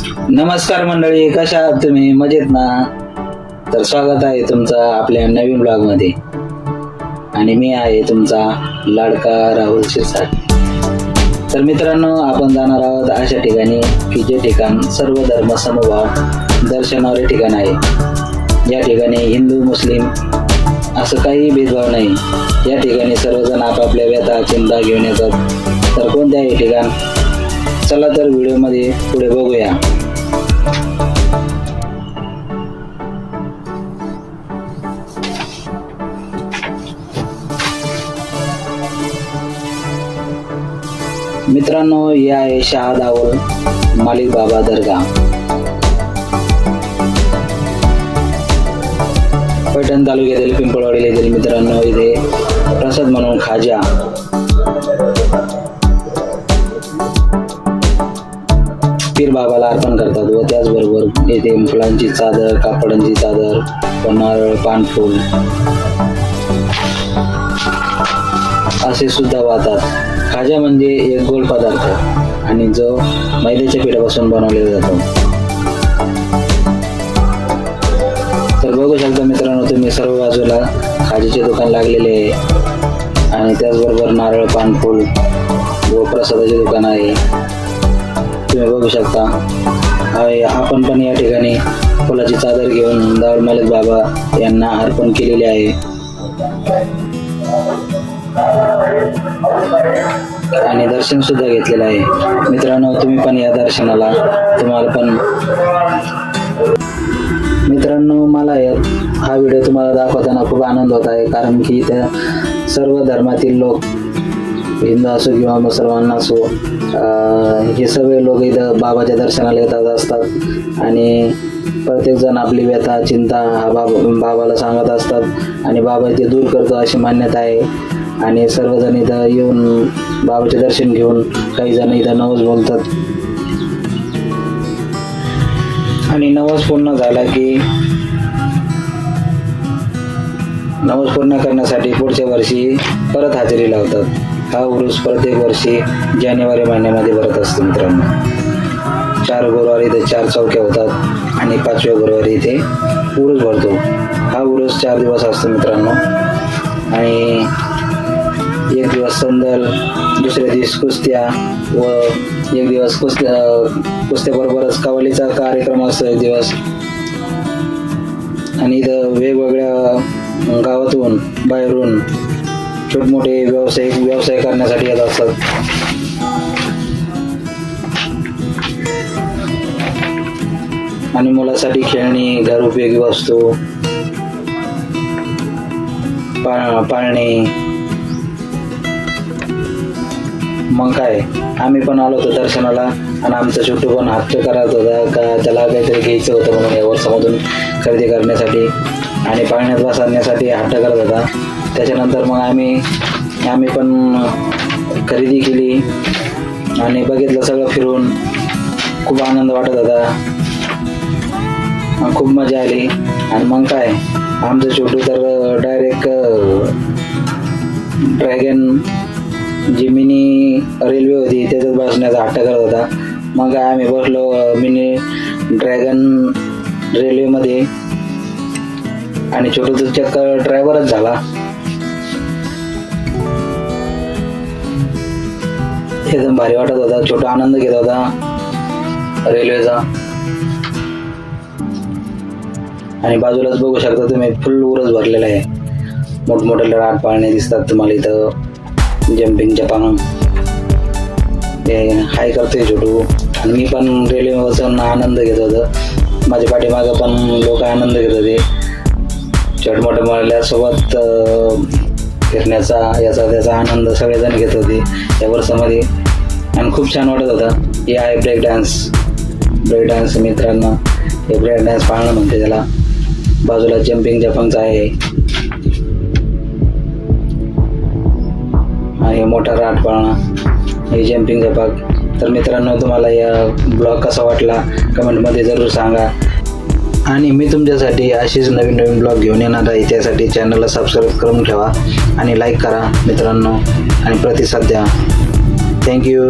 नमस्कार मंडळी, कशा आहात तुम्ही? मजेत ना? तर स्वागत आहे तुमचं आपल्या नवीन ब्लॉग मध्ये. आणि मी आहे तुमचा लाडका राहुल शिरसाट. तर मित्रांनो, आपण जाणार आहोत अशा ठिकाणी की जे ठिकाण सर्व धर्म समभाव दर्शवणारे ठिकाण आहे. या ठिकाणी हिंदू मुस्लिम असं काही भेदभाव नाही. या ठिकाणी सर्वजण आपापल्या व्यथा चिंता घेऊन येतात. तर कोणते आहे ठिकाण? चला तर व्हिडिओमध्ये पुढे बघूया. मित्रांनो, हे आहे शहादावल मालिक बाबा दर्गा. पैठण तालुक्यातील पिंपळवाडी येथील मित्रांनो, इथे प्रसाद म्हणून खाजा पीर बाबाला अर्पण करतात. व त्याचबरोबर येथे फुलांची चादर, कापडांची चादर, नारळ, पानफूल असे सुद्धा वाहतात. खाजा म्हणजे एक गोड पदार्थ आणि जो मैद्याच्या पिठापासून बनवलेला जातो. तर बघू शकता मित्रांनो, तुम्ही सर्व बाजूला खाजेचे दुकान लागलेले आहे आणि त्याचबरोबर नारळ, पानफूल व प्रसादाचे दुकान आहे. तुम्ही बघू शकता. आपण पण या ठिकाणी फुलाची चादर घेऊन दाऊल मालिक बाबा यांना अर्पण केलेले आहे आणि दर्शन सुद्धा घेतलेलं आहे. मित्रांनो, तुम्ही पण या दर्शनाला. तुम्हाला पण मित्रांनो, मला हा व्हिडिओ तुम्हाला दाखवताना खूप आनंद होत आहे, कारण की त्या सर्व धर्मातील लोक, हिंदू असो किंवा मुसलमान असो, हे सगळे लोक इथं बाबाच्या दर्शनाला येतात असतात आणि प्रत्येकजण आपली व्यथा चिंता बाबाला सांगत असतात आणि बाबा ते दूर करतो अशी मान्यता आहे. आणि सर्वजण इथं येऊन बाबाचे दर्शन घेऊन काही जण इथं नवस बोलतात आणि नवस पूर्ण झाला की नवस पूर्ण करण्यासाठी पुढच्या वर्षी परत हजेरी लावतात. हा उरूस प्रत्येक वर्षी जानेवारी महिन्यामध्ये भरत असतो मित्रांनो. 4 गुरुवारी इथे 4 चौक्या होतात आणि 5व्या गुरुवारी इथे उरूस भरतो. हा उरूस 4 दिवस असतो मित्रांनो. आणि एक दिवस संदल, दुसऱ्या दिवस कुस्त्या व एक दिवस कुस्त्याबरोबरच कवालीचा कार्यक्रम असतो एक दिवस. आणि इथं वेगवेगळ्या गावातून बाहेरून छोटमोठे व्यवसाय करण्यासाठी येत असतात. आणि मुलासाठी खेळणी, घरउपयोगी वस्तू, पाळणे. मग काय, आम्ही पण आलो होतो दर्शनाला आणि आमचा छोटू पण हट्ट करत होता का त्याला काहीतरी घ्यायचं होतं म्हणून या वर्षामधून खरेदी करण्यासाठी आणि पाळण्यात बसण्यासाठी हट्ट करत होता. त्याच्यानंतर मग आम्ही पण खरेदी केली आणि बघितलं सगळं फिरून. खूप आनंद वाटत होता, खूप मजा आली. आणि मग काय, आमचं छोटू तर डायरेक्ट ड्रॅगन जी मिनी रेल्वे होती त्याच्यात बसण्याचा हट्ट करत होता. मग आम्ही बसलो मिनी ड्रॅगन रेल्वेमध्ये आणि छोटूचा चक्क ड्रायव्हरच झाला. एकदम भारी वाटत होता. छोटा आनंद घेत होता रेल्वेचा. आणि बाजूलाच बघू शकता तुम्ही, फुल उरस भरलेला आहे. मोठमोठे राट पाळणे दिसतात तुम्हाला इथं. जम्पिंगच्या पानं हाय करतोय छोटू आणि मी पण रेल्वे बसून आनंद घेत होतो. माझ्या पाठीमागं पण लोक आनंद घेत होते. छोटमोठ्या मुलासोबत फिरण्याचा याचा त्याचा आनंद सगळेजण घेत होते या वर्षामध्ये आणि खूप छान वाटत होता. हे आहे ब्रेक डान्स मित्रांनो. हे ब्रेक डान्स पाळणं म्हणते त्याला. बाजूला जम्पिंग जपांगचा आहे आणि मोठा राट पाळणा, हे जम्पिंग जपाक. तर मित्रांनो, तुम्हाला या ब्लॉग कसा वाटला कमेंटमध्ये जरूर सांगा. आणि मी तुमच्यासाठी अशीच नवीन नवीन ब्लॉग घेऊन येणार आहे. त्यासाठी चॅनलला सबस्क्राईब करून ठेवा आणि लाईक करा मित्रांनो आणि प्रतिसाद द्या. थँक्यू.